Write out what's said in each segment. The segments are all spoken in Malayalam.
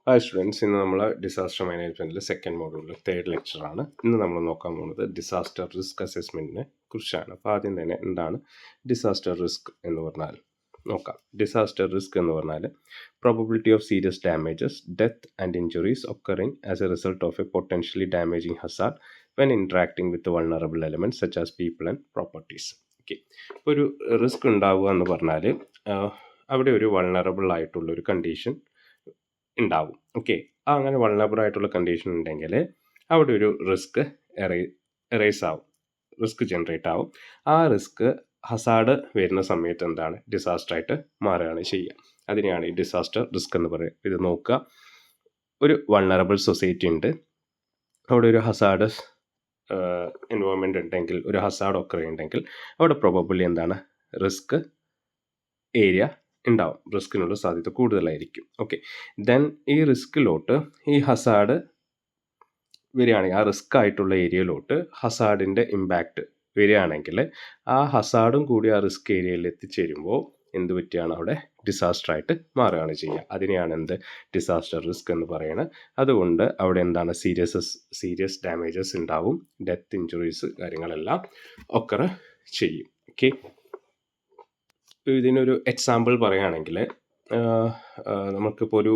ഹായ് സ്റ്റുഡൻസ്, ഇന്ന് നമ്മൾ ഡിസാസ്റ്റർ മാനേജ്മെൻറ്റിൽ സെക്കൻഡ് മോഡ്യൂളിൽ തേർഡ് ലെക്ചറാണ്. ഇന്ന് നമ്മൾ നോക്കാൻ പോകുന്നത് ഡിസാസ്റ്റർ റിസ്ക് അസസ്മെൻറ്റിനെ കുറിച്ചാണ്. അപ്പോൾ ആദ്യം തന്നെ എന്താണ് ഡിസാസ്റ്റർ റിസ്ക് എന്ന് പറഞ്ഞാൽ നോക്കാം. ഡിസാസ്റ്റർ റിസ്ക് എന്ന് പറഞ്ഞാൽ probability of serious damages, death and injuries occurring as A result of A potentially damaging Hazard when interacting with vulnerable elements such as people and properties. Okay, ഇപ്പോൾ ഒരു റിസ്ക് ഉണ്ടാവുക എന്ന് പറഞ്ഞാൽ അവിടെ ഒരു വൾണറബിൾ ആയിട്ടുള്ള ഒരു കണ്ടീഷൻ ഉണ്ടാവും. ഓക്കെ, അങ്ങനെ വൾണറബിൾ ആയിട്ടുള്ള കണ്ടീഷൻ ഉണ്ടെങ്കിൽ അവിടെ ഒരു റിസ്ക് എറേസ് ആവും, റിസ്ക് ജനറേറ്റ് ആവും. ആ റിസ്ക് ഹസാർഡ് വരുന്ന സമയത്ത് എന്താണ് ഡിസാസ്റ്റർ ആയിട്ട് മാറുകയാണ് ചെയ്യുക. അതിനെയാണ് ഈ ഡിസാസ്റ്റർ റിസ്ക് എന്ന് പറയുക. ഇത് നോക്കുക, ഒരു വൾണറബിൾ സൊസൈറ്റി ഉണ്ട്, അവിടെ ഒരു ഹസാർഡസ് എൻവയോൺമെൻറ്റ് ഉണ്ടെങ്കിൽ, ഒരു ഹസാർഡ് ഒക്കെ ഉണ്ടെങ്കിൽ അവിടെ പ്രോബബിളി എന്താണ് റിസ്ക് ഏരിയ ഉണ്ടാവും, റിസ്കിനുള്ള സാധ്യത കൂടുതലായിരിക്കും. ഓക്കെ, ദെൻ ഈ റിസ്കിലോട്ട് ഈ ഹസാർഡ് വരികയാണെങ്കിൽ, ആ റിസ്ക് ആയിട്ടുള്ള ഏരിയയിലോട്ട് ഹസാർഡിൻ്റെ ഇമ്പാക്റ്റ് വരികയാണെങ്കിൽ ആ ഹസാർഡും കൂടി ആ റിസ്ക് ഏരിയയിൽ എത്തിച്ചേരുമ്പോൾ എന്ത് പറ്റിയാണ് അവിടെ ഡിസാസ്റ്റർ ആയിട്ട് മാറുകയാണ് ചെയ്യുക. അതിനെയാണ് എന്ത് ഡിസാസ്റ്റർ റിസ്ക് എന്ന് പറയുന്നത്. അതുകൊണ്ട് അവിടെ എന്താണ് സീരിയസ് ഡാമേജസ് ഉണ്ടാവും, ഡെത്ത്, ഇഞ്ചുറീസ് കാര്യങ്ങളെല്ലാം ഒക്കർ ചെയ്യും. ഓക്കെ, ഇതിനൊരു എക്സാമ്പിൾ പറയുകയാണെങ്കിൽ നമുക്കിപ്പോൾ ഒരു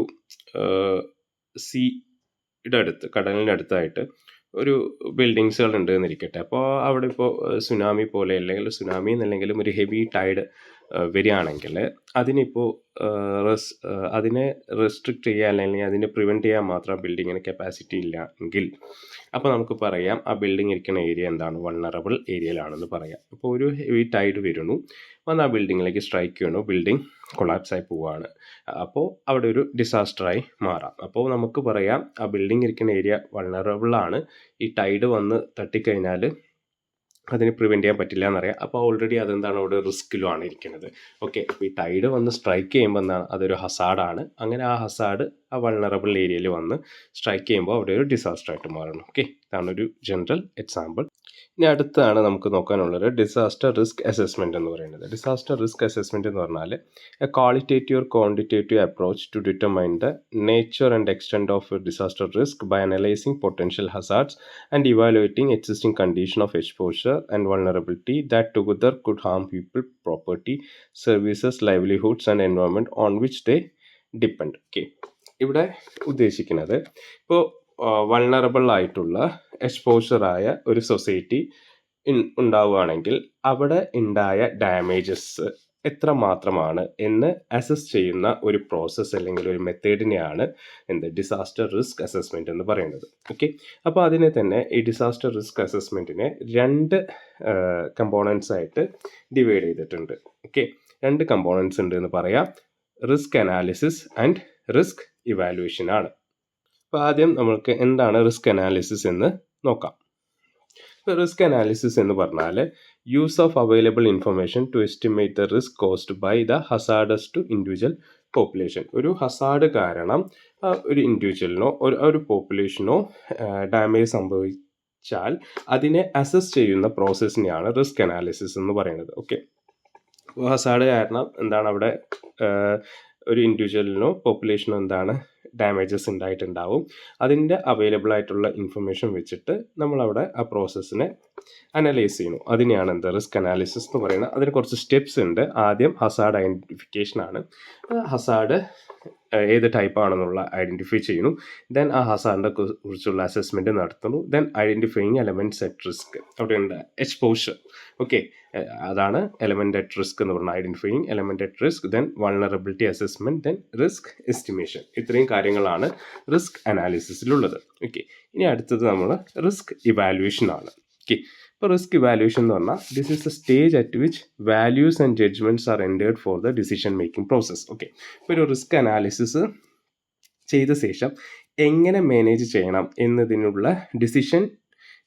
സീയുടെ അടുത്ത്, കടലിൻ്റെ അടുത്തായിട്ട് ഒരു ബിൽഡിങ്സുകൾ ഉണ്ട് എന്നിരിക്കട്ടെ. അപ്പോൾ അവിടെ ഇപ്പോൾ സുനാമി പോലെ, അല്ലെങ്കിൽ സുനാമി എന്നല്ലെങ്കിലും ഒരു ഹെവി ടൈഡ് വരികയാണെങ്കിൽ അതിനിപ്പോൾ അതിനെ റെസ്ട്രിക്റ്റ് ചെയ്യാൻ അല്ലെങ്കിൽ അതിനെ പ്രിവെൻറ്റ് ചെയ്യാൻ മാത്രം ബിൽഡിങ്ങിന് കപ്പാസിറ്റി ഇല്ല എങ്കിൽ അപ്പോൾ നമുക്ക് പറയാം ആ ബിൽഡിംഗ് ഇരിക്കുന്ന ഏരിയ എന്താണ് വൾണറബിൾ ഏരിയയിലാണെന്ന് പറയാം. അപ്പോൾ ഒരു ഹെവി ടൈഡ് വരുന്നു, വന്ന് ആ ബിൽഡിങ്ങിലേക്ക് സ്ട്രൈക്ക് ചെയ്യണു, ബിൽഡിംഗ് കൊളാപ്സായി പോവുകയാണ്. അപ്പോൾ അവിടെ ഒരു ഡിസാസ്റ്ററായി മാറാം. അപ്പോൾ നമുക്ക് പറയാം ആ ബിൽഡിംഗ് ഇരിക്കുന്ന ഏരിയ വൾണറബിൾ ആണ്, ഈ ടൈഡ് വന്ന് തട്ടിക്കഴിഞ്ഞാൽ അതിന് പ്രിവെൻറ്റ് ചെയ്യാൻ പറ്റില്ല എന്നറിയാം. അപ്പോൾ ഓൾറെഡി അതെന്താണ് അവിടെ റിസ്കിലുമാണ് ഇരിക്കുന്നത്. ഓക്കെ, അപ്പോൾ ഈ ടൈഡ് വന്ന് സ്ട്രൈക്ക് ചെയ്യുമ്പോൾ എന്താണ് അതൊരു ഹസാർഡാണ്. അങ്ങനെ ആ ഹസാർഡ് ആ വൾണറബിൾ ഏരിയയിൽ വന്ന് സ്ട്രൈക്ക് ചെയ്യുമ്പോൾ അവിടെ ഒരു ഡിസാസ്റ്റർ ആയിട്ട് മാറണം. ഓക്കെ, ഇതാണ് ഒരു ജനറൽ എക്സാമ്പിൾ. ഇനി അടുത്താണ് നമുക്ക് നോക്കാനുള്ളത് ഡിസാസ്റ്റർ റിസ്ക് അസസ്മെൻറ്റ് എന്ന് പറയുന്നത്. ഡിസാസ്റ്റർ റിസ്ക് അസസ്മെൻറ്റ് എന്ന് പറഞ്ഞാൽ a qualitative or quantitative approach to determine the nature and extent of disaster risk by analysing potential hazards and evaluating existing condition of exposure and vulnerability that together could harm people, property, services, livelihoods and environment on which they depend. Okay, ഇവിടെ ഉദ്ദേശിക്കുന്നത് ഇപ്പോൾ വൾണറബിൾ ആയിട്ടുള്ള എക്സ്പോഷറായ ഒരു സൊസൈറ്റി ഉണ്ടാവുകയാണെങ്കിൽ അവിടെ ഉണ്ടായ ഡാമേജസ് എത്ര മാത്രമാണ് എന്ന് അസസ് ചെയ്യുന്ന ഒരു പ്രോസസ്സ് അല്ലെങ്കിൽ ഒരു മെത്തേഡിനെയാണ് ഡിസാസ്റ്റർ റിസ്ക് അസസ്മെൻറ്റ് എന്ന് പറയുന്നത്. ഓക്കെ, അപ്പോൾ അതിനെ തന്നെ ഈ ഡിസാസ്റ്റർ റിസ്ക് അസസ്മെൻറ്റിനെ രണ്ട് കമ്പോണൻസ് ആയിട്ട് ഡിവൈഡ് ചെയ്തിട്ടുണ്ട്. ഓക്കെ, രണ്ട് കമ്പോണൻസ് ഉണ്ട് എന്ന് പറയാം. Risk analysis and risk evaluation ആണ്. അപ്പോൾ ആദ്യം നമുക്ക് എന്താണ് റിസ്ക് അനാലിസിസ് എന്ന് നോക്കാം. ഇപ്പോൾ റിസ്ക് അനാലിസിസ് എന്ന് പറഞ്ഞാൽ use of available information to estimate the risk caused by the hazardous to individual population. ഒരു ഹസാർഡ് കാരണം ഒരു ഇൻഡിവിജ്വലിനോ ഒരു പോപ്പുലേഷനോ ഡാമേജ് സംഭവിച്ചാൽ അതിനെ അസസ് ചെയ്യുന്ന പ്രോസസ്സിനെയാണ് റിസ്ക് അനാലിസിസ് എന്ന് പറയുന്നത്. ഓക്കെ, ഹസാർഡ് കാരണം എന്താണ് അവിടെ ഒരു ഇൻഡിവിജ്വലിനോ പോപ്പുലേഷനോ എന്താണ് ഡാമേജസ് ഉണ്ടായിട്ടുണ്ടാവും. അതിൻ്റെ അവൈലബിൾ ആയിട്ടുള്ള ഇൻഫർമേഷൻ വെച്ചിട്ട് നമ്മളവിടെ ആ പ്രോസസ്സിനെ അനലൈസ് ചെയ്യുന്നു. അതിനെയാണ് റിസ്ക് അനാലിസിസ് എന്ന് പറയുന്നത്. അതിന് കുറച്ച് സ്റ്റെപ്സ് ഉണ്ട്. ആദ്യം ഹസാർഡ് ഐഡൻറ്റിഫിക്കേഷൻ ആണ്. ഹസാർഡ് ഏത് ടൈപ്പ് ആണെന്നുള്ള ഐഡൻറ്റിഫൈ ചെയ്യുന്നു. ദെൻ ആ ഹസാർഡിനെ കുറിച്ചുള്ള അസസ്മെൻറ്റ് നടത്തുന്നു. Then identifying elements at risk. അവിടെ ഉണ്ട് എക്സ്പോഷർ. ഓക്കെ, അതാണ് എലമെൻറ്റ് അറ്റ് റിസ്ക് എന്ന് പറഞ്ഞാൽ identifying element at risk, then vulnerability assessment, then risk estimation. ഇത്രയും കാര്യങ്ങളാണ് റിസ്ക് അനാലിസിസിലുള്ളത്. ഓക്കെ, ഇനി അടുത്തത് നമ്മൾ റിസ്ക് ഇവാലുവേഷൻ ആണ്. ഓക്കെ, ഇപ്പോൾ റിസ്ക് ഇവാലുവേഷൻ എന്ന് പറഞ്ഞാൽ this is the stage at which values and judgements R entered for the decision making process. Okay, ഇപ്പോൾ ഒരു റിസ്ക് അനാലിസിസ് ചെയ്ത ശേഷം എങ്ങനെ മാനേജ് ചെയ്യണം എന്നതിനുള്ള ഡിസിഷൻ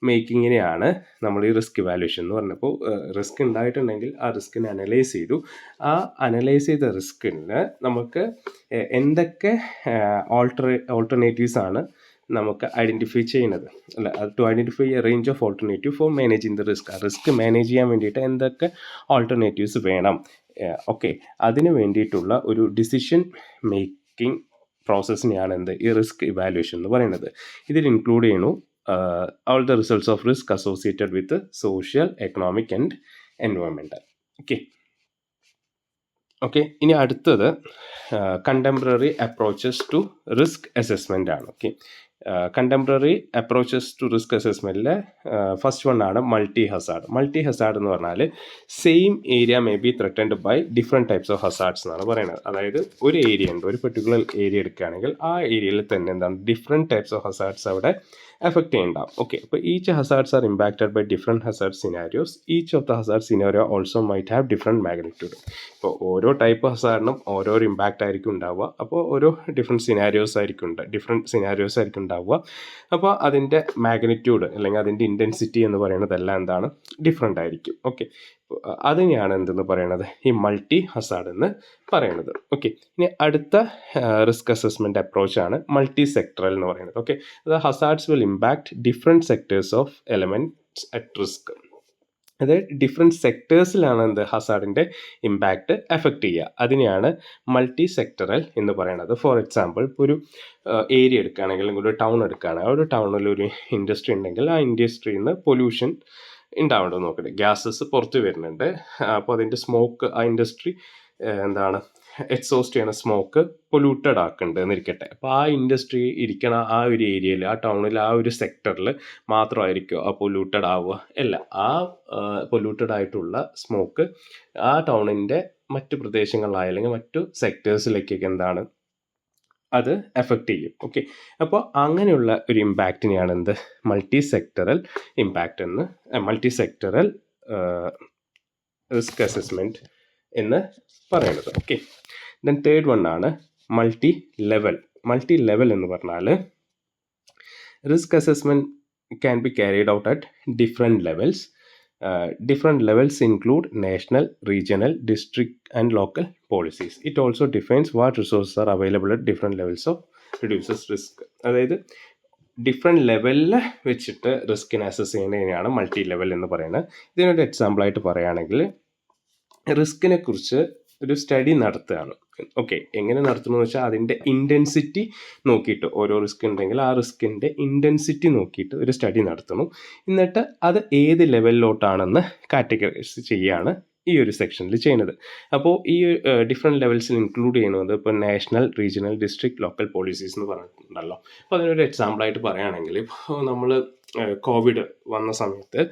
മേക്കിങ്ങിനെയാണ് നമ്മൾ ഈ റിസ്ക് ഇവാലുവേഷൻ എന്ന് പറഞ്ഞപ്പോൾ റിസ്ക് ഉണ്ടായിട്ടുണ്ടെങ്കിൽ ആ റിസ്കിനെ അനലൈസ് ചെയ്തു. ആ അനലൈസ് ചെയ്ത റിസ്കിന് നമുക്ക് എന്തൊക്കെ ഓൾട്ടർനേറ്റീവ്സ് ആണ് നമുക്ക് ഐഡൻറ്റിഫൈ ചെയ്യുന്നത്, അല്ല to identify a range of alternative for managing the risk. ആ റിസ്ക് മാനേജ് ചെയ്യാൻ വേണ്ടിയിട്ട് എന്തൊക്കെ ഓൾട്ടർനേറ്റീവ്സ് വേണം. ഓക്കെ, അതിന് വേണ്ടിയിട്ടുള്ള ഒരു ഡിസിഷൻ മേക്കിംഗ് പ്രോസസ്സിനെയാണ് ഈ റിസ്ക് ഇവാലുവേഷൻ എന്ന് പറയുന്നത്. ഇതിൽ ഇൻക്ലൂഡ് ചെയ്യണു all the results of risk associated with social, economic and environmental. Okay, ഇനി അടുത്തത് contemporary approaches to risk assessment ആണ്. Okay, contemporary approaches to risk അസസ്മെൻറ്റിൽ ഫസ്റ്റ് വൺ ആണ് മൾട്ടി ഹസാർഡ്. മൾട്ടി ഹസാർഡ് എന്ന് പറഞ്ഞാൽ same area may be threatened by different types of hazards എന്നാണ് പറയുന്നത്. അതായത് ഒരു ഏരിയ ഉണ്ട്, ഒരു പെർട്ടിക്കുലർ ഏരിയ എടുക്കുകയാണെങ്കിൽ ആ ഏരിയയിൽ തന്നെ എന്താണ് ഡിഫറെൻറ്റ് ടൈപ്സ് ഓഫ് ഹസാർഡ്സ് അവിടെ എഫക്റ്റ് ചെയ്യുന്നുണ്ടാവും. ഓക്കെ, അപ്പോൾ each hazards are impacted by different hazard scenarios. Each of the hazard scenario also might have different magnitude. ഇപ്പോൾ ഓരോ ടൈപ്പ് ഹസാർഡിനും ഓരോ ഇമ്പാക്റ്റ് ആയിരിക്കും ഉണ്ടാവുക. അപ്പോൾ ഓരോ ഡിഫറെൻറ്റ് സിനാരിയോസ് ആയിരിക്കും ഉണ്ടാവുക. അപ്പോൾ അതിൻ്റെ മാഗ്നിറ്റ്യൂഡ് അല്ലെങ്കിൽ അതിൻ്റെ ഇൻറ്റൻസിറ്റി എന്ന് പറയുന്നതെല്ലാം എന്താണ് ഡിഫറെൻ്റ് ആയിരിക്കും. ഓക്കെ, അതിനെയാണ് എന്തെന്ന് പറയുന്നത് ഈ മൾട്ടി ഹസാർഡ് എന്ന് പറയുന്നത്. ഓക്കെ, ഇനി അടുത്ത റിസ്ക് അസസ്മെൻറ്റ് അപ്രോച്ചാണ് മൾട്ടി സെക്ടറൽ എന്ന് പറയുന്നത്. ഓക്കെ, അത് hazards will impact different sectors of elements at risk. അതായത് ഡിഫറെൻറ്റ് സെക്ടേഴ്സിലാണ് ഹസാർഡിൻ്റെ ഇമ്പാക്റ്റ് എഫക്റ്റ് ചെയ്യുക. അതിനെയാണ് മൾട്ടി സെക്ടറൽ എന്ന് പറയുന്നത്. ഫോർ എക്സാമ്പിൾ, ഇപ്പോൾ ഒരു ഏരിയ എടുക്കുകയാണെങ്കിൽ, അല്ലെങ്കിൽ ഒരു ടൗൺ എടുക്കുകയാണെങ്കിൽ, ആ ഒരു ടൗണിൽ ഒരു ഇൻഡസ്ട്രി ഉണ്ടെങ്കിൽ ആ ഇൻഡസ്ട്രിയിൽ നിന്ന് പൊല്യൂഷൻ ഉണ്ടാവേണ്ടത് നോക്കട്ടെ, ഗ്യാസസ് പുറത്ത് വരുന്നുണ്ട്. അപ്പോൾ അതിൻ്റെ സ്മോക്ക് ആ ഇൻഡസ്ട്രി എക്സോസ്റ്റ് ചെയ്യണ സ്മോക്ക് പൊല്യൂട്ടഡ് ആക്കുന്നുണ്ട് എന്നിരിക്കട്ടെ. അപ്പോൾ ആ ഇൻഡസ്ട്രി ഇരിക്കണ ആ ഒരു ഏരിയയിൽ, ആ ടൗണിൽ, ആ ഒരു സെക്ടറിൽ മാത്രമായിരിക്കും ആ പൊല്യൂട്ടഡ് ആവുക. അല്ല, ആ പൊല്യൂട്ടഡ് ആയിട്ടുള്ള സ്മോക്ക് ആ ടൗണിൻ്റെ മറ്റു പ്രദേശങ്ങളിലായ അല്ലെങ്കിൽ മറ്റു സെക്ടേഴ്സിലേക്കൊക്കെ അത് എഫക്റ്റ് ചെയ്യും. ഓക്കെ, അപ്പോൾ അങ്ങനെയുള്ള ഒരു ഇമ്പാക്റ്റിനെയാണ് മൾട്ടി സെക്ടറൽ ഇമ്പാക്റ്റ് എന്ന്, മൾട്ടി സെക്ടറൽ റിസ്ക് അസസ്മെൻറ്റ് എന്ന് പറയുന്നത്. ഓക്കെ, ദെൻ തേർഡ് വൺ ആണ് മൾട്ടി ലെവൽ. മൾട്ടി ലെവൽ എന്ന് പറഞ്ഞാൽ risk assessment can be carried out at different levels. Different levels include national, regional, district and local policies. It also defines what resources are available at different levels of reduces risk. അതായത് ഡിഫറെൻറ്റ് ലെവലിൽ വെച്ചിട്ട് റിസ്കിനെ അസസ് ചെയ്യുന്നതിനെയാണ് മൾട്ടി ലെവൽ എന്ന് പറയുന്നത്. ഇതിനൊരു എക്സാമ്പിളായിട്ട് പറയുകയാണെങ്കിൽ, റിസ്കിനെ കുറിച്ച് ഒരു സ്റ്റഡി നടത്തുകയാണ്. ഓക്കെ, എങ്ങനെ നടത്തുന്നു എന്ന് വെച്ചാൽ അതിൻ്റെ ഇൻറ്റൻസിറ്റി നോക്കിയിട്ട്, ഓരോ റിസ്ക് ഉണ്ടെങ്കിൽ ആ റിസ്കിൻ്റെ ഇൻറ്റൻസിറ്റി നോക്കിയിട്ട് ഒരു സ്റ്റഡി നടത്തുന്നു. എന്നിട്ട് അത് ഏത് ലെവലിലോട്ടാണെന്ന് കാറ്റഗറൈസ് ചെയ്യുകയാണ് ഈ ഒരു സെക്ഷനിൽ ചെയ്യുന്നത്. അപ്പോൾ ഈ ഡിഫറെൻറ്റ് ലെവൽസിൽ ഇൻക്ലൂഡ് ചെയ്യുന്നത് ഇപ്പോൾ national, regional, district, local policies എന്ന് പറഞ്ഞിട്ടുണ്ടല്ലോ. അപ്പോൾ അതിനൊരു എക്സാമ്പിളായിട്ട് പറയുകയാണെങ്കിൽ, ഇപ്പോൾ നമ്മൾ കോവിഡ് വന്ന സമയത്ത്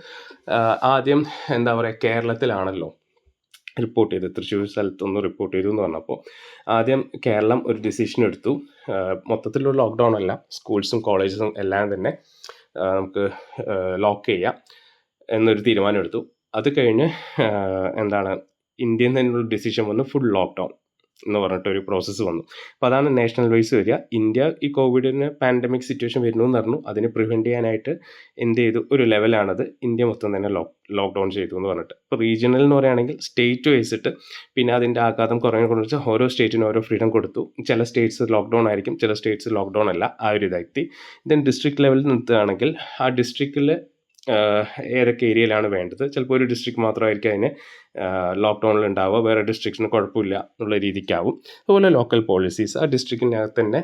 ആദ്യം കേരളത്തിലാണല്ലോ റിപ്പോർട്ട് ചെയ്ത്, തൃശ്ശൂർ സ്ഥലത്തൊന്ന് റിപ്പോർട്ട് ചെയ്തു എന്ന് പറഞ്ഞപ്പോൾ ആദ്യം കേരളം ഒരു ഡിസിഷൻ എടുത്തു. മൊത്തത്തിലുള്ള ലോക്ക്ഡൗൺ അല്ല, സ്കൂൾസും കോളേജസും എല്ലാം തന്നെ നമുക്ക് ലോക്ക് ചെയ്യാം എന്നൊരു തീരുമാനം എടുത്തു. അത് കഴിഞ്ഞ് ഇന്ത്യയിൽ നിന്നുള്ള ഡിസിഷൻ വന്ന് ഫുൾ ലോക്ക്ഡൗൺ എന്ന് പറഞ്ഞിട്ടൊരു പ്രോസസ്സ് വന്നു. അപ്പോൾ അതാണ് നാഷണൽ വൈസ് വരിക. ഇന്ത്യ ഈ കോവിഡിന് പാൻഡമിക് സിറ്റുവേഷൻ വരുന്നു എന്ന് പറഞ്ഞു. അതിനെ പ്രിവെൻറ്റ് ചെയ്യാനായിട്ട് എന്ത് ചെയ്തു, ഒരു ലെവലാണത്, ഇന്ത്യ മൊത്തം തന്നെ ലോക്ക്ഡൗൺ ചെയ്തു എന്ന് പറഞ്ഞിട്ട്. ഇപ്പോൾ റീജിയണൽ എന്ന് പറയുകയാണെങ്കിൽ സ്റ്റേറ്റ് വൈസിട്ട് പിന്നെ അതിൻ്റെ ആഘാതം കുറഞ്ഞു വെച്ചാൽ ഓരോ സ്റ്റേറ്റിനും ഓരോ ഫ്രീഡം കൊടുത്തു. ചില സ്റ്റേറ്റ്സ് ലോക്ക്ഡൗൺ ആയിരിക്കും, ചില സ്റ്റേറ്റ്സ് ലോക്ക്ഡൗൺ അല്ല, ആ ഒരു ഇതായി. ദെൻ ഡിസ്ട്രിക്ട് ലെവലിൽ നിർത്തുകയാണെങ്കിൽ ആ ഡിസ്ട്രിക്റ്റിൽ ഏതൊക്കെ ഏരിയയിലാണ് വേണ്ടത്, ചിലപ്പോൾ ഒരു ഡിസ്ട്രിക്ട് മാത്രമായിരിക്കും അതിന് ലോക്ക്ഡൗണിൽ ഉണ്ടാവുക, വേറെ ഡിസ്ട്രിക്ട്സിന് കുഴപ്പമില്ല എന്നുള്ള രീതിക്കാവും. അതുപോലെ ലോക്കൽ പോളിസീസ്, ആ ഡിസ്ട്രിക്റ്റിനകത്ത് തന്നെ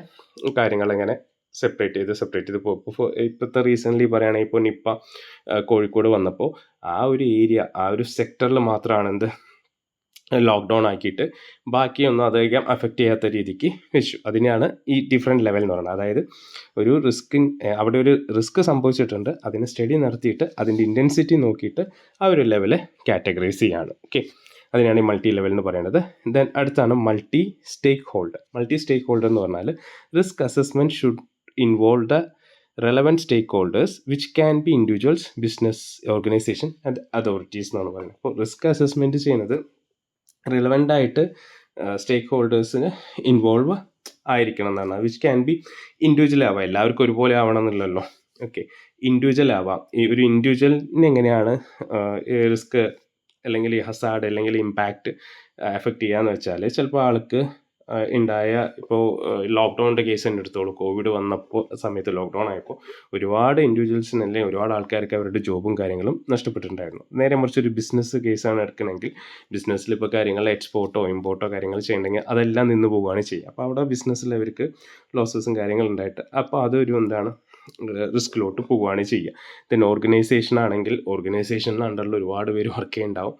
കാര്യങ്ങളെങ്ങനെ സെപ്പറേറ്റ് ചെയ്ത് പോകും. ഇപ്പോൾ ഇപ്പോഴത്തെ റീസെൻ്റ്ലി പറയുകയാണെങ്കിൽ, ഇപ്പോൾ നിപ്പ കോഴിക്കോട് വന്നപ്പോൾ ആ ഒരു ഏരിയ, ആ ഒരു സെക്ടറിൽ മാത്രമാണ് ലോക്ക്ഡൗൺ ആക്കിയിട്ട് ബാക്കിയൊന്നും അധികം അഫക്റ്റ് ചെയ്യാത്ത രീതിക്ക് വെച്ചു. അതിനെയാണ് ഈ ഡിഫറെൻറ്റ് ലെവൽ എന്ന് പറയുന്നത്. അതായത് ഒരു അവിടെ ഒരു റിസ്ക് സംഭവിച്ചിട്ടുണ്ട്, അതിന് സ്റ്റഡി നടത്തിയിട്ട് അതിൻ്റെ ഇൻറ്റൻസിറ്റി നോക്കിയിട്ട് ആ ഒരു ലെവല് കാറ്റഗറൈസ് ചെയ്യാണ്. ഓക്കെ, അതിനാണ് ഈ മൾട്ടി ലെവൽ എന്ന് പറയുന്നത്. ദെൻ അടുത്താണ് മൾട്ടി സ്റ്റേക്ക് ഹോൾഡർ. മൾട്ടി സ്റ്റേക്ക് ഹോൾഡർ എന്ന് പറഞ്ഞാൽ risk assessment should involve the relevant stakeholders which can be individuals, business, organization and authorities എന്നാണ് പറയുന്നത്. അപ്പോൾ റിസ്ക് അസസ്മെൻറ്റ് ചെയ്യുന്നത് റിലവൻ്റ് ആയിട്ട് സ്റ്റേക്ക് ഹോൾഡേഴ്സിന് ഇൻവോൾവ് ആയിരിക്കണം എന്നാണ്. വിച്ച് ക്യാൻ ബി ഇൻഡിവിജ്വൽ ആവാം, എല്ലാവർക്കും ഒരുപോലെ ആവണം എന്നില്ലല്ലോ. ഓക്കെ, ഇൻഡിവിജ്വൽ ആവാം. ഈ ഒരു ഇൻഡിവിജ്വലിന് എങ്ങനെയാണ് റിസ്ക് അല്ലെങ്കിൽ ഈ ഹസാർഡ് അല്ലെങ്കിൽ ഇമ്പാക്റ്റ് എഫക്റ്റ് ചെയ്യാന്ന് വെച്ചാൽ, ചിലപ്പോൾ ആൾക്ക് ഉണ്ടായ ഇപ്പോൾ ലോക്ക്ഡൗണിൻ്റെ കേസ് തന്നെ എടുത്തോളൂ. കോവിഡ് വന്നപ്പോൾ സമയത്ത് ലോക്ക്ഡൗൺ ആയപ്പോൾ ഒരുപാട് ഇൻഡിവിജ്വൽസിന് അല്ലെങ്കിൽ ഒരുപാട് ആൾക്കാർക്ക് അവരുടെ ജോബും കാര്യങ്ങളും നഷ്ടപ്പെട്ടിട്ടുണ്ടായിരുന്നു. നേരെ മറിച്ച് ഒരു ബിസിനസ് കേസാണ് എടുക്കണമെങ്കിൽ ബിസിനസ്സിൽ ഇപ്പോൾ കാര്യങ്ങൾ എക്സ്പോർട്ടോ ഇമ്പോർട്ടോ കാര്യങ്ങൾ ചെയ്യണമെങ്കിൽ അതെല്ലാം നിന്ന് പോവുകയാണ് ചെയ്യുക. അപ്പോൾ അവിടെ ബിസിനസ്സിൽ അവർക്ക് ലോസസും കാര്യങ്ങളുണ്ടായിട്ട് അപ്പോൾ അതൊരു എന്താണ് റിസ്കിലോട്ട് പോവുകയാണ് ചെയ്യുക. ദെൻ ഓർഗനൈസേഷൻ ആണെങ്കിൽ ഓർഗനൈസേഷനിൽ അണ്ടറിൽ ഒരുപാട് പേര് വർക്ക് ചെയ്യുന്നുണ്ടാവും.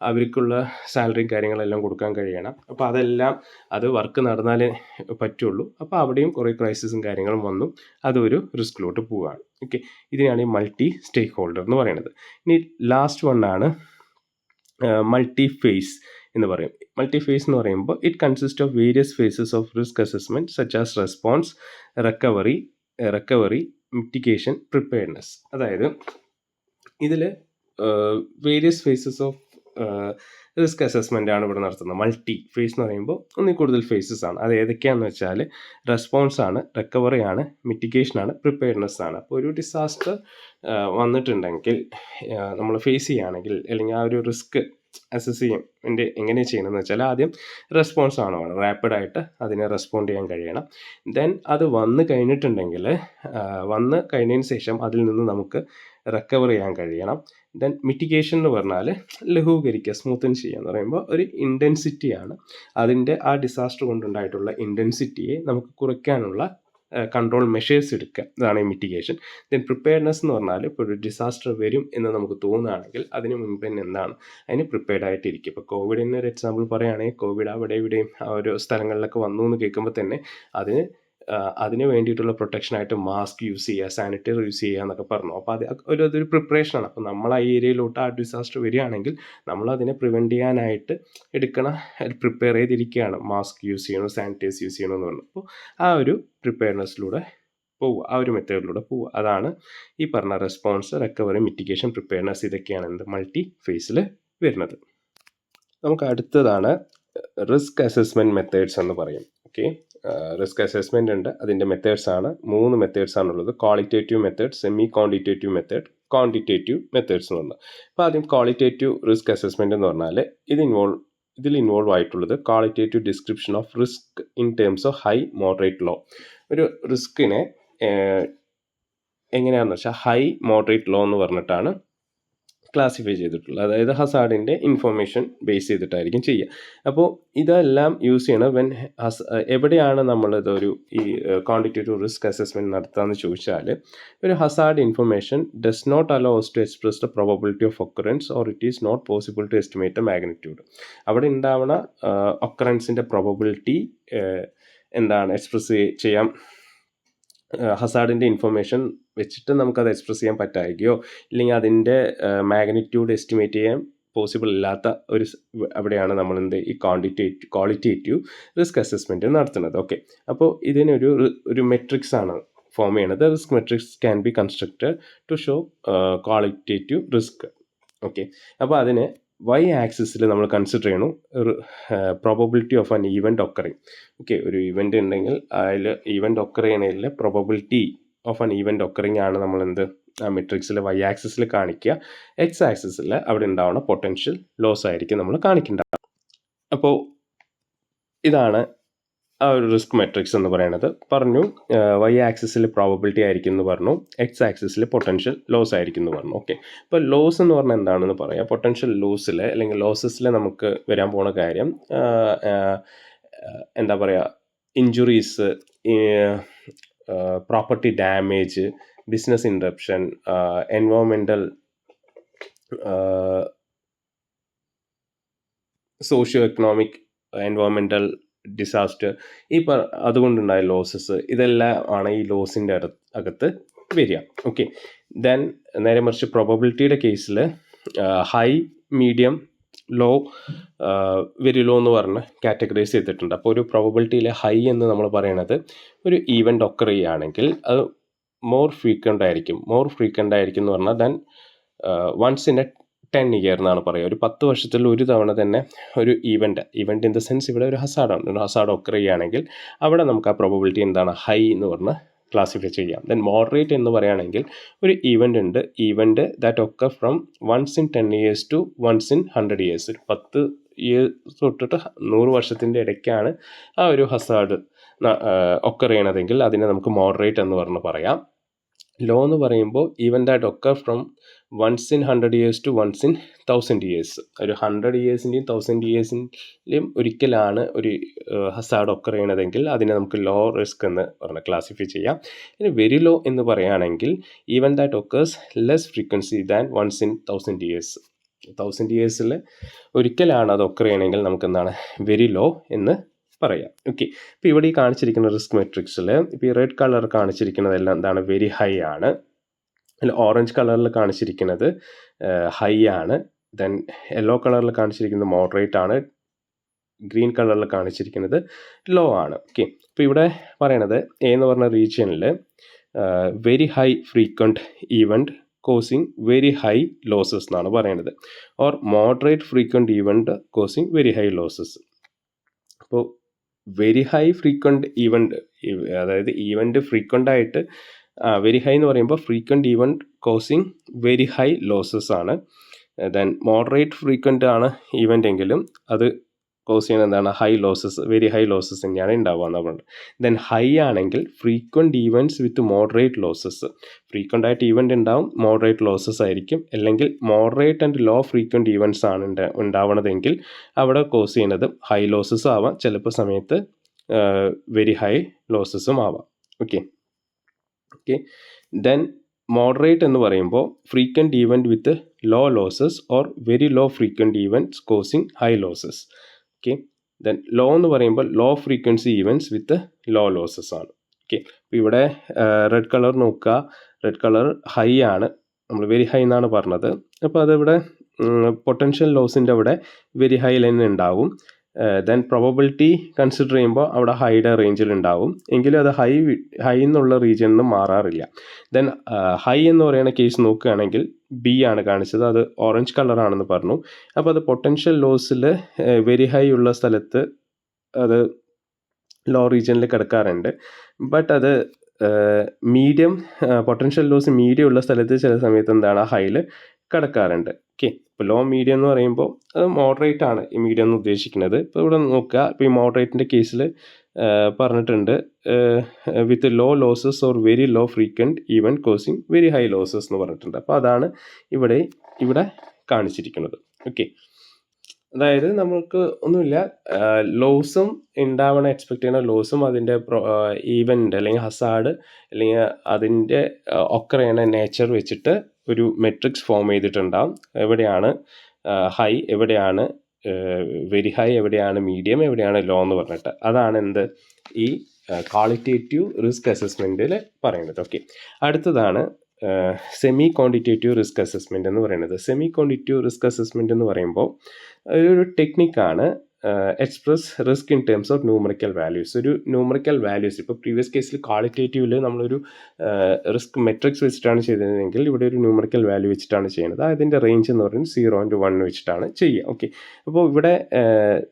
അവർക്കുള്ള സാലറിയും കാര്യങ്ങളെല്ലാം കൊടുക്കാൻ കഴിയണം. അപ്പോൾ അതെല്ലാം അത് വർക്ക് നടന്നാലേ പറ്റുള്ളൂ. അപ്പോൾ അവിടെയും കുറേ ക്രൈസിസും കാര്യങ്ങളും വന്നു. അതൊരു റിസ്കിലോട്ട് പോവുകയാണ്. ഓക്കെ, ഇതിനാണ് ഈ മൾട്ടി സ്റ്റേക്ക് ഹോൾഡർ എന്ന് പറയുന്നത്. ഇനി ലാസ്റ്റ് വണ്ണാണ് മൾട്ടി ഫേസ് എന്ന് പറയും. മൾട്ടി ഫേസ് എന്ന് പറയുമ്പോൾ it consist of various phases of risk assessment such as response, recovery, mitigation, preparedness. അതായത് ഇതിൽ various phases of risk assessment ആണ് ഇവിടെ നടത്തുന്നത്. മൾട്ടി ഫേസ് എന്ന് പറയുമ്പോൾ ഒന്നിൽ കൂടുതൽ ഫേസസ് ആണ്. അത് ഏതൊക്കെയാണെന്ന് വെച്ചാൽ റെസ്പോൺസ് ആണ്, റിക്കവറി ആണ്, മിറ്റിഗേഷൻ ആണ്, പ്രിപ്പയർനെസ് ആണ്. അപ്പോൾ ഒരു ഡിസാസ്റ്റർ വന്നിട്ടുണ്ടെങ്കിൽ നമ്മൾ ഫേസ് ചെയ്യുകയാണെങ്കിൽ അല്ലെങ്കിൽ ആ ഒരു റിസ്ക് അസസ് ചെയ്യാൻ വേണ്ടി എങ്ങനെ ചെയ്യണമെന്ന് വെച്ചാൽ ആദ്യം റെസ്പോൺസ് ആണ് വേണം. റാപ്പിഡായിട്ട് അതിനെ റെസ്പോണ്ട് ചെയ്യാൻ കഴിയണം. ദെൻ അത് വന്നു കഴിഞ്ഞിട്ടുണ്ടെങ്കിൽ വന്ന് കഴിഞ്ഞതിന് ശേഷം അതിൽ നിന്ന് നമുക്ക് റിക്കവർ ചെയ്യാൻ കഴിയണം. ദെൻ മിറ്റിഗേഷൻ എന്ന് പറഞ്ഞാൽ ലഘൂകരിക്കുക, സ്മൂത്തൻ ചെയ്യുക എന്ന് പറയുമ്പോൾ ഒരു ഇൻറ്റൻസിറ്റിയാണ്. അതിൻ്റെ ആ ഡിസാസ്റ്റർ കൊണ്ടുണ്ടായിട്ടുള്ള ഇൻറ്റൻസിറ്റിയെ നമുക്ക് കുറയ്ക്കാനുള്ള കൺട്രോൾ മെഷേഴ്സ് എടുക്കുക. ഇതാണ് ഈ മിറ്റിഗേഷൻ. ദെൻ പ്രിപ്പയർനെസ് എന്ന് പറഞ്ഞാൽ ഇപ്പോൾ ഒരു ഡിസാസ്റ്റർ വരും എന്ന് നമുക്ക് തോന്നുകയാണെങ്കിൽ അതിന് മുൻപ് തന്നെ എന്താണ് അതിന് പ്രിപ്പയർഡ് ആയിട്ടിരിക്കും. ഇപ്പോൾ കോവിഡിന് ഒരു എക്സാമ്പിൾ പറയുകയാണെങ്കിൽ കോവിഡ് അവിടെ ഇവിടെയും ആ ഒരു സ്ഥലങ്ങളിലൊക്കെ വന്നു എന്ന് കേൾക്കുമ്പോൾ തന്നെ അതിന് വേണ്ടിയിട്ടുള്ള പ്രൊട്ടക്ഷനായിട്ട് മാസ്ക് യൂസ് ചെയ്യുക, സാനിറ്റൈസർ യൂസ് ചെയ്യുക എന്നൊക്കെ പറഞ്ഞു. അപ്പോൾ അതൊരു പ്രിപ്പറേഷനാണ്. അപ്പോൾ നമ്മൾ ആ ഏരിയയിലോട്ട് ആ ഡിസാസ്റ്റർ വരികയാണെങ്കിൽ നമ്മളതിനെ പ്രിവെൻറ്റ് ചെയ്യാനായിട്ട് പ്രിപ്പയർ ചെയ്തിരിക്കുകയാണ്. മാസ്ക് യൂസ് ചെയ്യണം, സാനിറ്റൈസർ യൂസ് ചെയ്യണമെന്ന് പറഞ്ഞു. അപ്പോൾ ആ ഒരു പ്രിപ്പയർനെസ്സിലൂടെ പോവുക, ആ ഒരു മെത്തേഡിലൂടെ പോവുക. അതാണ് ഈ പറഞ്ഞ റെസ്പോൺസ്, റിക്കവറി, മിറ്റിഗേഷൻ, പ്രിപ്പയർനെസ്. ഇതൊക്കെയാണ് എന്ത് മൾട്ടി ഫേസിൽ വരുന്നത്. നമുക്ക് അടുത്തതാണ് റിസ്ക് അസസ്മെൻറ്റ് മെത്തേഡ്സ് എന്ന് പറയും. ഓക്കെ, റിസ്ക് അസസ്മെൻ്റ് ഉണ്ട്, അതിൻ്റെ മെത്തേഡ്സ് ആണ് 3 മെത്തേഡ്സ് ആണുള്ളത്. Qualitative method, semi quantitative method, quantitative methods എന്ന് പറഞ്ഞാൽ. അപ്പോൾ ആദ്യം ക്വാളിറ്റേറ്റീവ് റിസ്ക് അസസ്മെൻ്റ് എന്ന് പറഞ്ഞാൽ ഇതിൽ ഇൻവോൾവ് ആയിട്ടുള്ളത് qualitative description of risk in terms of high, moderate, low. ഒരു റിസ്കിനെ എങ്ങനെയാണെന്ന് വെച്ചാൽ ഹൈ, മോഡറേറ്റ്, ലോ എന്ന് പറഞ്ഞിട്ടാണ് ക്ലാസിഫൈ ചെയ്തിട്ടുള്ളത്. അതായത് ഹസാർഡിൻ്റെ ഇൻഫർമേഷൻ ബേസ് ചെയ്തിട്ടായിരിക്കും ചെയ്യുക. അപ്പോൾ ഇതെല്ലാം യൂസ് ചെയ്യണം എവിടെയാണ് നമ്മളിതൊരു ഈ ക്വാണ്ടിറ്റേറ്റീവ് റിസ്ക് അസസ്മെൻറ്റ് നടത്തുകയെന്ന് ചോദിച്ചാൽ, ഒരു hazard information does not allow us to express the probability of occurrence or it is not possible to estimate the magnitude. അവിടെ ഉണ്ടാവുന്ന ഒക്കറൻസിൻ്റെ പ്രോബബിലിറ്റി എന്താണ് എക്സ്പ്രസ് ചെയ്യാം. ഹസാർഡിൻ്റെ ഇൻഫർമേഷൻ വെച്ചിട്ട് നമുക്കത് എക്സ്പ്രസ് ചെയ്യാൻ പറ്റായിരിക്കുകയോ ഇല്ലെങ്കിൽ അതിൻ്റെ മാഗ്നിറ്റ്യൂഡ് എസ്റ്റിമേറ്റ് ചെയ്യാൻ പോസിബിൾ ഇല്ലാത്ത ഒരു അവിടെയാണ് നമ്മൾ ഈ ക്വാളിറ്റേറ്റീവ് റിസ്ക് അസസ്മെൻറ്റ് നടത്തുന്നത്. ഓക്കെ, അപ്പോൾ ഇതിനൊരു മെട്രിക്സ് ആണ് ഫോം ചെയ്യണത്. Risk matrix can be constructed to show qualitative risk. Okay, അപ്പോൾ അതിന് വൈ ആക്സിസിൽ നമ്മൾ കൺസിഡർ ചെയ്യണു probability of an event occurring. Okay, ഒരു ഈവൻറ്റ് ഉണ്ടെങ്കിൽ അതിൽ ഈവൻറ്റ് ഒക്കർ ചെയ്യണതിൽ probability of an event occurring ആണ് നമ്മൾ ആ മെട്രിക്സിൽ വൈ ആക്സിസിൽ കാണിക്കുക. എക്സ് ആക്സിസിൽ അവിടെ ഉണ്ടാവുന്ന പൊട്ടൻഷ്യൽ ലോസ് ആയിരിക്കും നമ്മൾ കാണിക്കേണ്ടത്. അപ്പോൾ ഇതാണ് ആ ഒരു റിസ്ക് മെട്രിക്സ് എന്ന് പറയുന്നത്. പറഞ്ഞു വൈ ആക്സിസിൽ പ്രോബബിലിറ്റി ആയിരിക്കും എന്ന് പറഞ്ഞു, എക്സ് ആക്സിസിൽ പൊട്ടൻഷ്യൽ ലോസ് ആയിരിക്കും എന്ന് പറഞ്ഞു. ഓക്കെ, ഇപ്പോൾ ലോസ് എന്ന് പറഞ്ഞാൽ എന്താണെന്ന് പറയാം. പൊട്ടൻഷ്യൽ ലോസിൽ അല്ലെങ്കിൽ ലോസസിൽ നമുക്ക് വരാൻ പോണ കാര്യം എന്താ പറയുക, injuries, property damage, business interruption, environmental, socio economic, environmental disaster, അതുകൊണ്ടുണ്ടായ ലോസസ്, ഇതെല്ലാം ആണ് ഈ ലോസിൻ്റെ അകത്ത് വരിക. ഓക്കെ, ദെൻ നേരെ മറിച്ച് പ്രോബബിലിറ്റിയുടെ കേസിൽ high, medium, low, very low എന്ന് പറഞ്ഞ് കാറ്റഗറൈസ് ചെയ്തിട്ടുണ്ട്. അപ്പോൾ ഒരു പ്രോബബിലിറ്റിയിലെ ഹൈ എന്ന് നമ്മൾ പറയണത് ഒരു ഈവൻറ്റ് ഒക്കർ ചെയ്യുകയാണെങ്കിൽ അത് മോർ ഫ്രീക്വൻ്റ് ആയിരിക്കും എന്ന് പറഞ്ഞാൽ then once in a 10 year എന്നാണ് പറയുക. ഒരു 10 വർഷത്തിൽ ഒരു തവണ തന്നെ ഒരു ഈവൻറ്റ് ഇൻ ദ സെൻസ് ഇവിടെ ഒരു ഹസാർഡ് ഒക്കർ ചെയ്യുകയാണെങ്കിൽ അവിടെ നമുക്ക് ആ പ്രോബബിലിറ്റി എന്താണ് ഹൈ എന്ന് പറഞ്ഞ് ക്ലാസിഫൈ ചെയ്യാം. ദെൻ മോഡറേറ്റ് എന്ന് പറയുകയാണെങ്കിൽ ഒരു event that occur from once in 10 years to once in 100 years. ഒരു 10 ഇയേഴ്സ് തൊട്ടിട്ട് 100 വർഷത്തിൻ്റെ ഇടയ്ക്കാണ് ആ ഒരു ഹസാർഡ് ഒക്കർ ചെയ്യണതെങ്കിൽ അതിനെ നമുക്ക് മോഡറേറ്റ് എന്ന് പറഞ്ഞ് പറയാം. ലോ എന്ന് പറയുമ്പോൾ even that occur from once in 100 years to once in 1000 years. ഒരു 100 ഇയേഴ്സിൻ്റെയും 1000 ഇയേഴ്സിൻ്റെയും ഒരിക്കലാണ് ഒരു ഹസാർഡ് ഒക്കർ ചെയ്യണതെങ്കിൽ അതിനെ നമുക്ക് ലോ റിസ്ക് എന്ന് പറഞ്ഞ് ക്ലാസിഫൈ ചെയ്യാം. ഇനി വെരി ലോ എന്ന് പറയുകയാണെങ്കിൽ even that occurs less frequency than once in 1000 years. 1000 ഇയേഴ്സിൽ ഒരിക്കലാണ് അത് ഒക്കർ ചെയ്യണമെങ്കിൽ നമുക്ക് എന്താണ് വെരി ലോ എന്ന് പറയാം. ഓക്കെ, ഇപ്പോൾ ഇവിടെ ഈ കാണിച്ചിരിക്കുന്ന റിസ്ക് മെട്രിക്സിൽ ഇപ്പോൾ ഈ റെഡ് കളർ കാണിച്ചിരിക്കുന്നതെല്ലാം എന്താണ് വെരി ഹൈ ആണ്. അല്ല, ഓറഞ്ച് കളറിൽ കാണിച്ചിരിക്കുന്നത് ഹൈ ആണ്. ദെൻ യെല്ലോ കളറിൽ കാണിച്ചിരിക്കുന്നത് മോഡറേറ്റ് ആണ്. ഗ്രീൻ കളറിൽ കാണിച്ചിരിക്കുന്നത് ലോ ആണ്. ഓക്കെ, ഇപ്പോൾ ഇവിടെ പറയണത് എ എന്ന് പറഞ്ഞ റീജിയനിൽ very high frequent event causing very high losses എന്നാണ് പറയുന്നത്. Or moderate frequent event causing very high losses. അപ്പോൾ വെരി ഹൈ ഫ്രീക്വൻറ്റ് ഈവൻറ്റ്, അതായത് ഈവൻറ്റ് ഫ്രീക്വൻ്റ് ആയിട്ട് വെരി ഹൈ എന്ന് പറയുമ്പോൾ frequent event causing very high losses ആണ്. ദെൻ മോഡറേറ്റ് ഫ്രീക്വൻ്റ് ആണ് ഈവൻ്റ് എങ്കിലും അത് കോസ് ചെയ്യുന്നത് എന്താണ് high losses, very high losses തന്നെയാണ് ഉണ്ടാവുക എന്ന് പറഞ്ഞത്. ദെൻ ഹൈ ആണെങ്കിൽ ഫ്രീക്വൻറ്റ് ഈവൻറ്റ്സ് വിത്ത് മോഡറേറ്റ് ലോസസ്. ഫ്രീക്വൻ്റ് ആയിട്ട് ഈവൻ്റ് ഉണ്ടാവും, മോഡറേറ്റ് ലോസസ് ആയിരിക്കും. അല്ലെങ്കിൽ moderate and low frequent events ആണ് ഉണ്ടാവണതെങ്കിൽ അവിടെ കോസ് ചെയ്യുന്നത് ഹൈ ലോസസ് ആവാം, ചിലപ്പോൾ സമയത്ത് വെരി ഹൈ ലോസസും ആവാം. ഓക്കെ, ദെൻ മോഡറേറ്റ് എന്ന് പറയുമ്പോൾ frequent event with low losses or very low frequent events causing high losses. Okay, then low എന്ന് പറയുമ്പോൾ low frequency events with low losses ആണ്. ഓക്കെ, അപ്പോൾ ഇവിടെ റെഡ് കളർ നോക്കുക, റെഡ് കളർ ഹൈ ആണ്, നമ്മൾ വെരി ഹൈ എന്നാണ് പറഞ്ഞത്. അപ്പോൾ അതിവിടെ പൊട്ടൻഷ്യൽ ലോസിൻ്റെ അവിടെ വെരി ഹൈ ലൈൻ ഉണ്ടാവും. ദെൻ പ്രോബബിലിറ്റി കൺസിഡർ ചെയ്യുമ്പോൾ അവിടെ ഹൈയുടെ റേഞ്ചിൽ ഉണ്ടാവും, എങ്കിലും അത് ഹൈ എന്നുള്ള റീജിയനിൽ നിന്ന് മാറാറില്ല. ദെൻ ഹൈ എന്ന് പറയുന്ന കേസ് നോക്കുകയാണെങ്കിൽ ബി ആണ് കാണിച്ചത്, അത് ഓറഞ്ച് കളറാണെന്ന് പറഞ്ഞു. അപ്പോൾ അത് പൊട്ടൻഷ്യൽ ലോസിൽ വെരി ഹൈ ഉള്ള സ്ഥലത്ത് അത് ലോ റീജിയനിൽ കിടക്കാറുണ്ട്. ബട്ട് അത് മീഡിയം പൊട്ടൻഷ്യൽ ലോസ് മീഡിയം ഉള്ള സ്ഥലത്ത് ചില സമയത്ത് എന്താണ് ഹൈയിൽ കിടക്കാറുണ്ട്. ഓക്കെ, ഇപ്പോൾ ലോ മീഡിയം എന്ന് പറയുമ്പോൾ അത് മോഡറേറ്റ് ആണ് ഈ മീഡിയം എന്ന് ഉദ്ദേശിക്കുന്നത്. ഇപ്പോൾ ഇവിടെ നോക്കുക, ഇപ്പോൾ ഈ മോഡറേറ്റിൻ്റെ കേസിൽ പറഞ്ഞിട്ടുണ്ട് with low losses or very low frequent event causing very high losses എന്ന് പറഞ്ഞിട്ടുണ്ട്. അപ്പോൾ അതാണ് ഇവിടെ കാണിച്ചിരിക്കുന്നത്. ഓക്കെ, അതായത് നമുക്ക് ഒന്നുമില്ല, ലോസും ഉണ്ടാവണ എക്സ്പെക്ട് ചെയ്യുന്ന ലോസും അതിൻ്റെ ഈവൻ്റ് അല്ലെങ്കിൽ ഹസാർഡ് അല്ലെങ്കിൽ അതിൻ്റെ ഒക്കർ ചെയ്യുന്ന നേച്ചർ വെച്ചിട്ട് ഒരു മെട്രിക്സ് ഫോം ചെയ്തിട്ടുണ്ടാവും. എവിടെയാണ് ഹൈ, എവിടെയാണ് വെരി ഹൈ, എവിടെയാണ് മീഡിയം, എവിടെയാണ് ലോ എന്ന് പറഞ്ഞിട്ട്. അതാണ് എന്ത് ഈ ക്വാളിറ്റേറ്റീവ് റിസ്ക് അസസ്മെൻറ്റിൽ പറയുന്നത്. ഓക്കെ, അടുത്തതാണ് സെമി ക്വാണ്ടിറ്റേറ്റീവ് റിസ്ക് അസസ്മെൻറ്റ് എന്ന് പറയുന്നത്. സെമി ക്വാണ്ടിറ്റേറ്റീവ് റിസ്ക് അസസ്മെൻറ്റ് എന്ന് പറയുമ്പോൾ ഒരു ടെക്നിക്കാണ് express risk in terms of numerical values. ഒരു ന്യൂമറിക്കൽ വാല്യൂസ്, ഇപ്പോൾ പ്രീവിയസ് കേസിൽ ക്വാളിറ്റേറ്റീവിൽ നമ്മളൊരു റിസ്ക് മെട്രിക്സ് വെച്ചിട്ടാണ് ചെയ്തതെങ്കിൽ ഇവിടെ ഒരു ന്യൂമറിക്കൽ വാല്യൂ വെച്ചിട്ടാണ് ചെയ്യുന്നത്. അതിൻ്റെ റേഞ്ച് എന്ന് പറയുന്നത് 0 to 1 വെച്ചിട്ടാണ് ചെയ്യുക. ഓക്കെ, അപ്പോൾ ഇവിടെ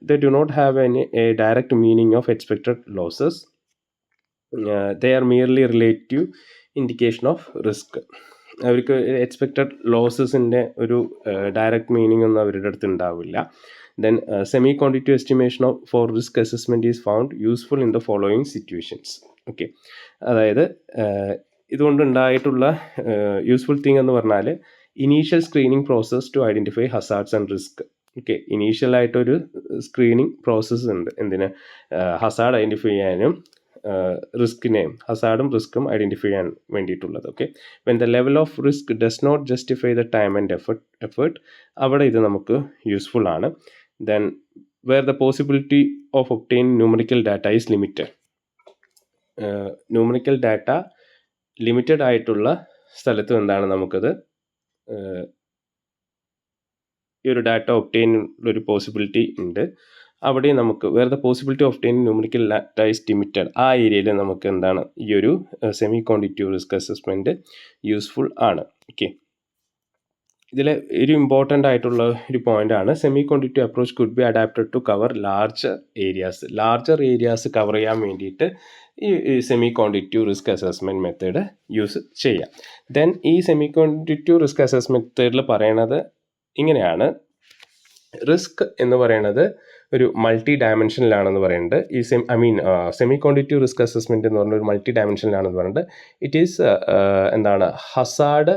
they do not have a direct meaning of expected losses. They are merely relative indication of risk. അവർക്ക് എക്സ്പെക്റ്റഡ് ലോസസിൻ്റെ ഒരു ഡയറക്റ്റ് മീനിങ് ഒന്നും അവരുടെ അടുത്ത് ഉണ്ടാവില്ല. Then semi quantitative estimation for risk assessment is found useful in the following situations. Okay, അതായത് ഇതുകൊണ്ടുണ്ടായിട്ടുള്ള യൂസ്ഫുൾ തിങ് എന്ന് പറഞ്ഞാൽ initial screening process to identify hazards and risk. Okay, ഇനീഷ്യലായിട്ടൊരു സ്ക്രീനിങ് പ്രോസസ്സ് ഉണ്ട്, എന്തിന് ഹസാർഡ് ഐഡൻറ്റിഫൈ ചെയ്യാനും റിസ്കിനെയും ഹസാർഡും റിസ്ക്കും ഐഡൻറ്റിഫൈ ചെയ്യാൻ വേണ്ടിയിട്ടുള്ളത്. Okay, when the level of risk does not justify the time and effort, അവിടെ ഇത് നമുക്ക് യൂസ്ഫുൾ ആണ്. Then where the possibility of obtain numerical data is limited. Numerical data limited ആയിട്ടുള്ള സ്ഥലത്തും എന്താണ് നമുക്കത് ഈ ഒരു ഡാറ്റ ഒബ്റ്റെയിൻ ഒരു പോസിബിലിറ്റി ഉണ്ട്. അവിടെ നമുക്ക് where the possibility of obtain numerical data is limited, ആ ഏരിയയിൽ നമുക്ക് എന്താണ് ഈ ഒരു semi quantitative risk assessment useful ആണ്. ഓക്കെ, ഇതിൽ ഒരു ഇമ്പോർട്ടൻ്റ് ആയിട്ടുള്ള ഒരു പോയിൻ്റാണ് semi quantitative approach could be adapted to cover larger areas cover ചെയ്യാൻ വേണ്ടിയിട്ട് ഈ semi quantitative risk assessment method use ചെയ്യാം. ദെൻ ഈ സെമി ക്വാണ്ടിറ്റേറ്റീവ് റിസ്ക് അസസ്മെൻറ്റ് മെത്തേഡിൽ പറയണത് ഇങ്ങനെയാണ്. റിസ്ക് എന്ന് പറയുന്നത് ഒരു മൾട്ടി ഡയമെൻഷനിലാണെന്ന് പറയുന്നുണ്ട്. ഈ സെമി ക്വാണ്ടിറ്റേറ്റീവ് റിസ്ക് അസസ്മെൻറ്റ് എന്ന് പറഞ്ഞ ഒരു മൾട്ടി ഡയമെൻഷനിലാണെന്ന് പറയുന്നുണ്ട്. ഇറ്റ് ഈസ് എന്താണ് hazard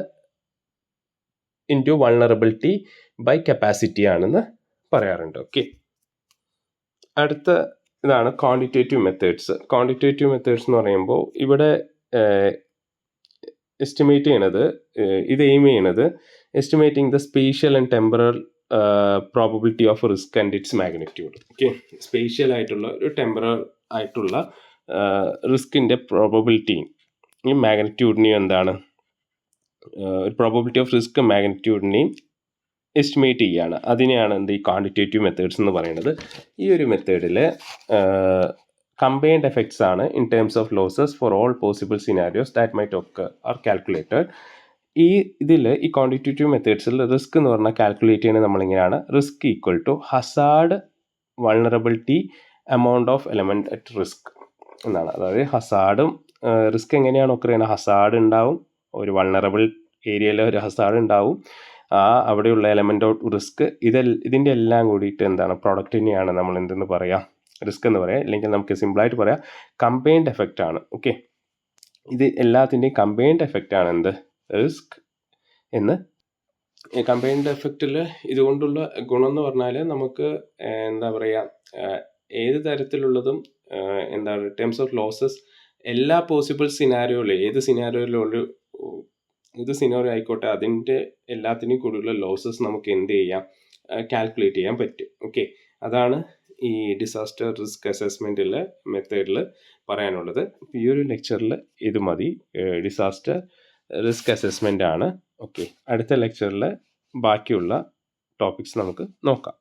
into vulnerability by capacity ആണെന്ന് പറയാറുണ്ട്. ഓക്കെ, അടുത്ത ഇതാണ് ക്വാണ്ടിറ്റേറ്റീവ് മെത്തേഡ്സ്. ക്വാണ്ടിറ്റേറ്റീവ് മെത്തേഡ്സ് എന്ന് പറയുമ്പോൾ ഇവിടെ എസ്റ്റിമേറ്റ് ചെയ്യണത്, ഇത് എയിം ചെയ്യണത് estimating the spatial and temporal probability of risk and it's magnitude. Okay, spatial ആയിട്ടുള്ള ഒരു ടെമ്പറൽ ആയിട്ടുള്ള റിസ്കിൻ്റെ പ്രോബബിലിറ്റിയും ഈ മാഗ്നിറ്റ്യൂഡിനെയും എന്താണ്, ഒരു പ്രോബബിലിറ്റി ഓഫ് റിസ്ക് മാഗ്നിറ്റ്യൂഡിനെയും എസ്റ്റിമേറ്റ് ചെയ്യുകയാണ്. അതിനെയാണ് ഈ ക്വാണ്ടിറ്റേറ്റീവ് മെത്തേഡ്സ് എന്ന് പറയുന്നത്. ഈ ഒരു മെത്തേഡിൽ കമ്പൈൻഡ് എഫക്ട്സ് ആണ് in terms of losses for all possible scenarios that might occur are calculated. ഈ ക്വാണ്ടിറ്റേറ്റീവ് മെത്തേഡ്സിൽ റിസ്ക് എന്ന് പറഞ്ഞാൽ കാൽക്കുലേറ്റ് ചെയ്യുന്നത് നമ്മളിങ്ങനെയാണ്: risk equal to hazard vulnerability amount of element at risk എന്നാണ്. അതായത് ഹസാർഡും റിസ്ക് എങ്ങനെയാണ് ഒക്കർ ചെയ്യുന്നത്, ഹസാർഡ് ഉണ്ടാവും, ഒരു വൾണറബിൾ ഏരിയയിൽ ഒരു ഹസാർഡ് ഉണ്ടാവും, അവിടെയുള്ള എലമെൻ്റ് ഓഫ് റിസ്ക്, ഇതിൻ്റെ എല്ലാം കൂടിയിട്ട് എന്താണ് പ്രോഡക്റ്റിനെയാണ് നമ്മൾ എന്തെന്ന് പറയാം, റിസ്ക് എന്ന് പറയാം. അല്ലെങ്കിൽ നമുക്ക് സിമ്പിളായിട്ട് പറയാം കമ്പൈൻഡ് എഫക്റ്റ് ആണ്. ഓക്കെ, ഇത് എല്ലാത്തിൻ്റെയും കമ്പൈൻഡ് എഫക്റ്റ് ആണ് എന്ത്, റിസ്ക് എന്ന്. കമ്പൈൻഡ് എഫക്റ്റിൽ ഇതുകൊണ്ടുള്ള ഗുണം എന്ന് പറഞ്ഞാൽ നമുക്ക് എന്താ പറയുക, ഏത് തരത്തിലുള്ളതും എന്താണ് ടേംസ് ഓഫ് ലോസസ് എല്ലാ പോസിബിൾ സിനാരിയോയിലും, ഏത് സിനാരിയോ ആയിക്കോട്ടെ അതിൻ്റെ എല്ലാത്തിനെയും കൂടുതലുള്ള ലോസസ് നമുക്ക് എന്ത് ചെയ്യാം, കാൽക്കുലേറ്റ് ചെയ്യാൻ പറ്റും. ഓക്കെ, അതാണ് ഈ ഡിസാസ്റ്റർ റിസ്ക് അസസ്മെൻറ്റിൽ മെത്തേഡിൽ പറയാനുള്ളത്. ഈ ഒരു ലെക്ചറിൽ ഇത് മതി, ഡിസാസ്റ്റർ റിസ്ക് അസസ്മെൻ്റ് ആണ്. ഓക്കെ, അടുത്ത ലെക്ചറിൽ ബാക്കിയുള്ള ടോപ്പിക്സ് നമുക്ക് നോക്കാം.